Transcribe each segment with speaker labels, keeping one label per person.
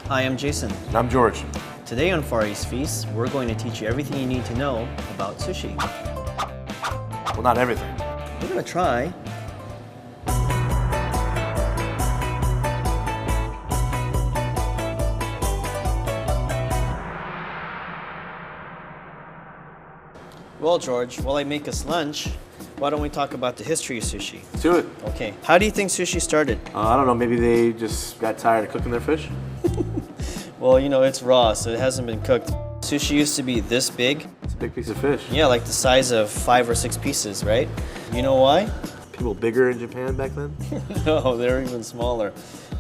Speaker 1: Hi, I'm Jason.
Speaker 2: And I'm George.
Speaker 1: Today on Far East Feast, we're going to teach you everything you need to know about sushi.
Speaker 2: Well, not everything.
Speaker 1: We're going to try. Well, George, while I make us lunch, why don't we talk about the history of sushi?
Speaker 2: Let's do it.
Speaker 1: Okay. How do you think sushi started?
Speaker 2: I don't know, maybe they just got tired of cooking their fish?
Speaker 1: Well, you know, it's raw, so it hasn't been cooked. Sushi used to be this big.
Speaker 2: It's a big piece of fish.
Speaker 1: Yeah, like the size of 5 or 6 pieces, right? You know why?
Speaker 2: People bigger in Japan back then?
Speaker 1: No, they're even smaller.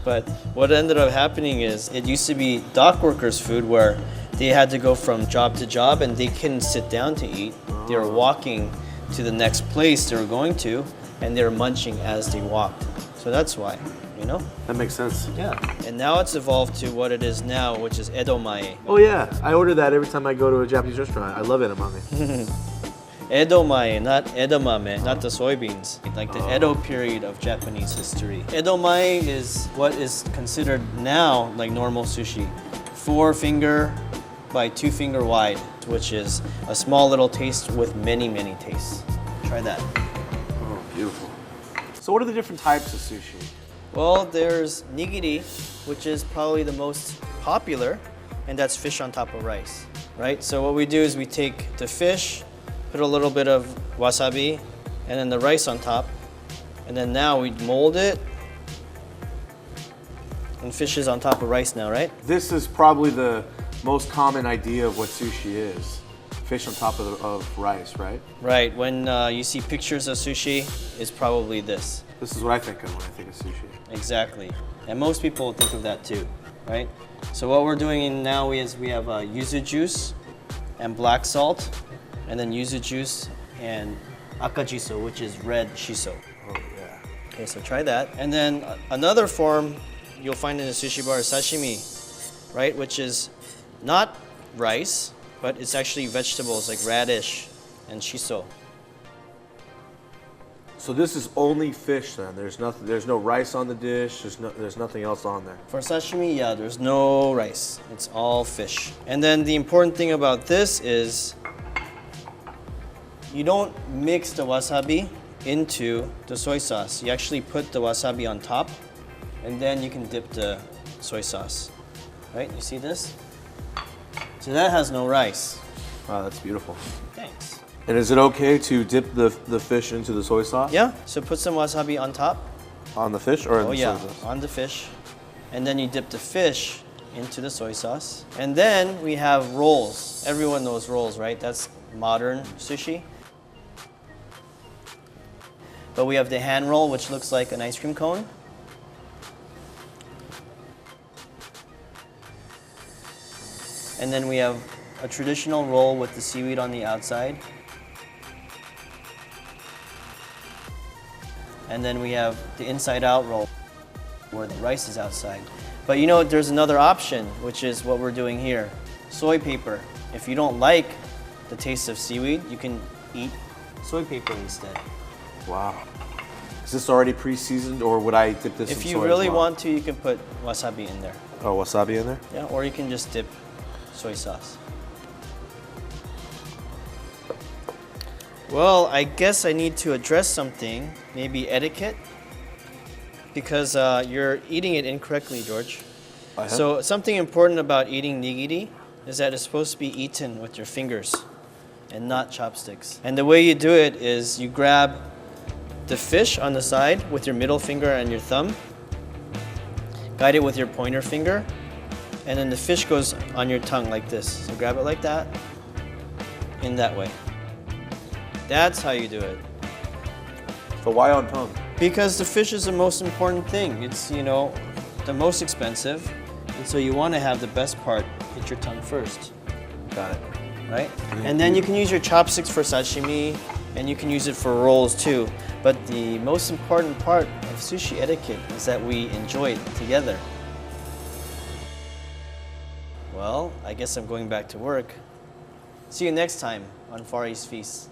Speaker 1: But what ended up happening is it used to be dock workers' food where they had to go from job to job and they couldn't sit down to eat. They were walking to the next place they were going to and they were munching as they walked. So that's why, you know?
Speaker 2: That makes sense.
Speaker 1: Yeah. And now it's evolved to what it is now, which is edomae.
Speaker 2: Oh yeah, I order that every time I go to a Japanese restaurant. I love edamame.
Speaker 1: Edomae, not edamame, not the soybeans. Like the Edo period of Japanese history. Edomae is what is considered now like normal sushi. 4 finger by 2 finger wide, which is a small little taste with many, many tastes. Try that.
Speaker 2: Oh, beautiful. So what are the different types of sushi?
Speaker 1: Well, there's nigiri, which is probably the most popular, and that's fish on top of rice, right? So what we do is we take the fish, put a little bit of wasabi, and then the rice on top, and then now we mold it, and fish is on top of rice now, right?
Speaker 2: This is probably the most common idea of what sushi is. Fish on top of rice, right?
Speaker 1: Right, when you see pictures of sushi, it's probably this.
Speaker 2: This is what I think of when I think of sushi.
Speaker 1: Exactly. And most people think of that too, right? So what we're doing now is we have yuzu juice and black salt, and then yuzu juice and akajiso, which is red shiso.
Speaker 2: Oh yeah.
Speaker 1: Okay, so try that. And then another form you'll find in a sushi bar is sashimi, right? Which is not rice, but it's actually vegetables like radish and shiso.
Speaker 2: So this is only fish then. There's nothing. There's no rice on the dish. There's nothing else on there.
Speaker 1: For sashimi, yeah, there's no rice. It's all fish. And then the important thing about this is you don't mix the wasabi into the soy sauce. You actually put the wasabi on top, and then you can dip the soy sauce. Right? You see this? So that has no rice.
Speaker 2: Wow, that's beautiful.
Speaker 1: Thanks.
Speaker 2: And is it okay to dip the fish into the soy sauce?
Speaker 1: Yeah, so put some wasabi on top.
Speaker 2: On the fish or in
Speaker 1: Oh
Speaker 2: the
Speaker 1: yeah,
Speaker 2: soy sauce?
Speaker 1: on the fish. And then you dip the fish into the soy sauce. And then we have rolls. Everyone knows rolls, right? That's modern sushi. But we have the hand roll, which looks like an ice cream cone. And then we have a traditional roll with the seaweed on the outside. And then we have the inside out roll where the rice is outside. But you know, there's another option, which is what we're doing here. Soy paper. If you don't like the taste of seaweed, you can eat soy paper instead.
Speaker 2: Wow. Is this already pre-seasoned or would I dip this in soy
Speaker 1: If you
Speaker 2: as
Speaker 1: really
Speaker 2: well?
Speaker 1: want to, you can put wasabi in there.
Speaker 2: Oh, wasabi in there?
Speaker 1: Yeah, or you can just dip soy sauce. Well, I guess I need to address something, maybe etiquette, because you're eating it incorrectly, George. So something important about eating nigiri is that it's supposed to be eaten with your fingers and not chopsticks. And the way you do it is you grab the fish on the side with your middle finger and your thumb, guide it with your pointer finger, and then the fish goes on your tongue like this. So grab it like that, in that way. That's how you do it.
Speaker 2: So why on tongue?
Speaker 1: Because the fish is the most important thing. It's, you know, the most expensive. And so you want to have the best part hit your tongue first.
Speaker 2: Got it.
Speaker 1: Right? And then you can use your chopsticks for sashimi, and you can use it for rolls too. But the most important part of sushi etiquette is that we enjoy it together. Well, I guess I'm going back to work. See you next time on Far East Feast.